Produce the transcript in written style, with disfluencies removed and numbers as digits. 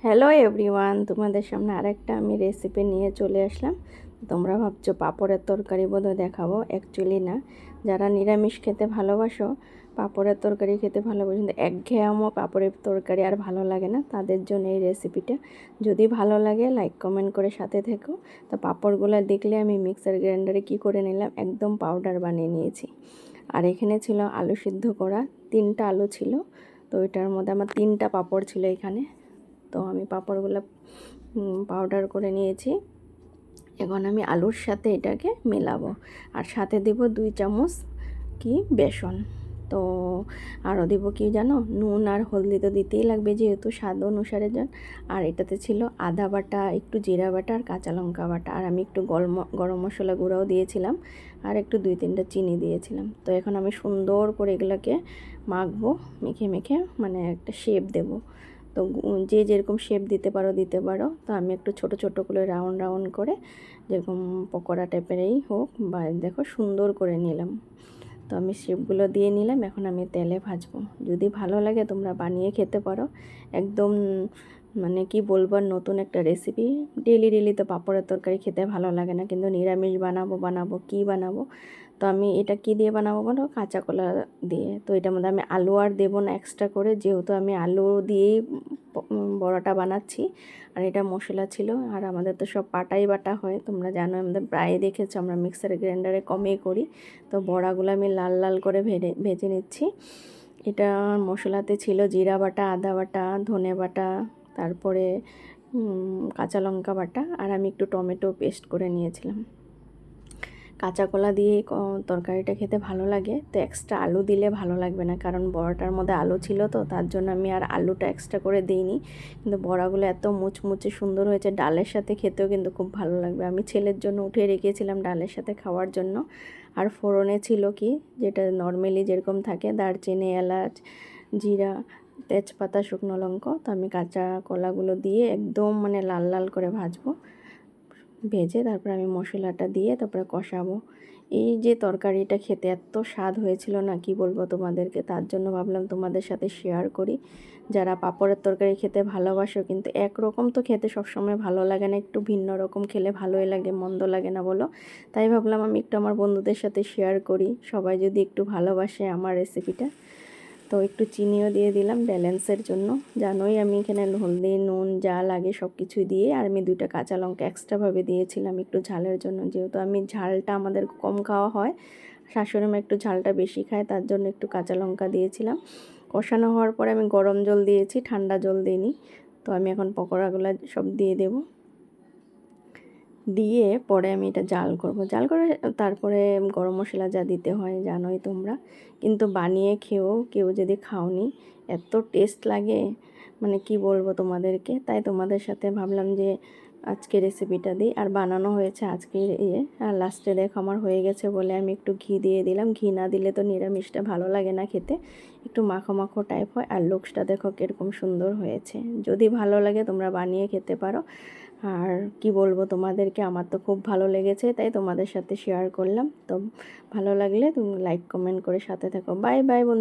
Hello everyone, তোমাদের সামনে আরেকটা আমি রেসিপি নিয়ে চলে আসলাম। তোমরা ভাবছো পাঁপড়ের তরকারি বোধহয় দেখাবো, অ্যাকচুয়ালি না। যারা নিরামিষ খেতে ভালোবাসো, পাঁপড়ের তরকারি খেতে ভালোবাসো, কিন্তু একঘেয়েমো পাঁপড়ের তরকারি আর ভালো লাগে না, তাদের জন্য এই রেসিপিটা। যদি ভালো লাগে লাইক কমেন্ট করে সাথে থেকো। তো পাঁপড়গুলো দেখলে আমি মিক্সার গ্রাইন্ডারে কী করে নিলাম, একদম পাউডার বানিয়ে নিয়েছি। আর এখানে ছিল আলু সিদ্ধ করা, 3টা আলু ছিল। তো এটার মধ্যে আমার 3টা পাঁপড় ছিল এখানে। তো আমি পাঁপড়গুলো পাউডার করে নিয়েছি। এখন আমি আলুর সাথে এটাকে মেলাবো, আর সাথে দেব 2 চামচ বেসন। তো আরও দেব কি জানো, নুন আর হলদি তো দিতেই লাগবে যেহেতু স্বাদ অনুসারে যান। আর এটাতে ছিল আদা বাটা, একটু জিরা বাটা আর কাঁচা লঙ্কা বাটা, আর আমি একটু গরম মশলা গুঁড়াও দিয়েছিলাম, আর একটু 2-3টা চিনি দিয়েছিলাম। তো এখন আমি সুন্দর করে এগুলোকে মাখবো, মেখে মেখে মানে একটা শেপ দেব। তো যে যেরকম শেপ দিতে পারো। তো আমি একটু ছোট ছোট করে রাউন্ড রাউন্ড করে, যেরকম পকোড়া টাইপেরই হোক বা দেখো সুন্দর করে নিলাম। তো আমি শেপগুলো দিয়ে নিলাম, এখন আমি তেলে ভাজবো। যদি ভালো লাগে তোমরা বানিয়ে খেতে পারো, একদম মানে কি বলবো, নতুন একটা রেসিপি। ডেলি ডেলি তো পাঁপড়ের তরকারি খেতে ভালো লাগে না, কিন্তু নিরামিষ বানাবো কি বানাবো। তো আমি এটা কি দিয়ে বানাবো বলো, কাঁচা কলা দিয়ে। তো এটার মধ্যে আমি আলু আর দেবো না এক্সট্রা করে, যেহেতু আমি আলু দিয়েই বড়াটা বানাচ্ছি। আর এটা মশলা ছিল, আর আমাদের তো সব পাটাই বাটা হয়, তোমরা জানো, আমাদের প্রায় দেখেছো আমরা মিক্সার গ্রাইন্ডারে কমই করি। তো বড়াগুলো আমি লাল লাল করে ভেজে নিচ্ছি। এটা মশলাতে ছিল জিরা বাটা, আদা বাটা, ধনে বাটা, তারপরে কাঁচা লঙ্কা বাটা, আর আমি একটু টমেটো পেস্ট করে নিয়েছিলাম। কাঁচা কলা দিয়ে তরকারিটা খেতে ভালো লাগে। তো এক্সট্রা আলু দিলে ভালো লাগবে না, কারণ বড়াটার মধ্যে আলু ছিল, তো তার জন্য আমি আর আলুটা এক্সট্রা করে দিইনি। কিন্তু বড়াগুলো এত মুচমুচে সুন্দর হয়েছে, ডালের সাথে খেতেও কিন্তু খুব ভালো লাগবে। আমি ছেলের জন্য উঠে রেখেছিলাম ডালের সাথে খাওয়ার জন্য। আর ফোড়নে ছিল কি, যেটা নর্মালি যেরকম থাকে, দারচিনি, এলাচ, জিরা, তেজপাতা, শুকনো লঙ্কা। তো আমি কাঁচা কলাগুলো দিয়ে একদম মানে লাল লাল করে ভাজবো। ভেজে তারপর আমি মশলাটা দিয়ে তারপরে কষাবো। এই যে তরকারিটা খেতে এত স্বাদ হয়েছিল না, কি বলবো তোমাদেরকে, তার জন্য ভাবলাম তোমাদের সাথে শেয়ার করি। যারা পাঁপড়ের তরকারি খেতে ভালোবাসো, কিন্তু একরকম তো খেতে সবসময় ভালো লাগে না, একটু ভিন্ন রকম খেলে ভালোই লাগে, মন্দ লাগে না বলো। তাই ভাবলাম আমি একটু আমার বন্ধুদের সাথে শেয়ার করি, সবাই যদি একটু ভালোবাসে আমার রেসিপিটা। তো একটু চিনিও দিয়ে দিলাম ব্যালেন্সের জন্য। জানোই আমি এখানে হলদি, নুন যা লাগে সব কিছু দিয়ে, আর আমি 2টা কাঁচা লঙ্কা এক্সট্রাভাবে দিয়েছিলাম একটু ঝালের জন্য, যেহেতু আমি ঝালটা আমাদের কম খাওয়া হয়, শাশুড়ি মা একটু ঝালটা বেশি খায়, তার জন্য একটু কাঁচা লঙ্কা দিয়েছিলাম। কষানো হওয়ার পরে আমি গরম জল দিয়েছি, ঠান্ডা জল দিইনি। তো আমি এখন পকোড়াগুলো সব দিয়ে দেবো, দিয়ে পরে আমি এটা জাল করব। জাল করে তারপরে গরম মশলা যা দিতে হয় জানোই তোমরা, কিন্তু বানিয়ে খেয়েও কেউ যদি খাওনি, এত টেস্ট লাগে, মানে কি বলবো তোমাদেরকে। তাই তোমাদের সাথে ভাবলাম যে আজকে রেসিপিটা দিই। আর বানানো হয়েছে আজকে আর লাস্টে দেখো আমার হয়ে গেছে বলে আমি একটু ঘি দিয়ে দিলাম। ঘি না দিলে তো নিরামিষটা ভালো লাগে না খেতে, একটু মাখো মাখো টাইপ হয়। আর লুকসটা দেখো কীরকম সুন্দর হয়েছে। যদি ভালো লাগে তোমরা বানিয়ে খেতে পারো। আর কি বলবো তোমাদেরকে, আমার তো খুব ভালো লেগেছে, তাই তোমাদের সাথে শেয়ার করলাম। তো ভালো লাগলে তুমি লাইক কমেন্ট করে সাথে থাকো। বাই বাই বন্ধু।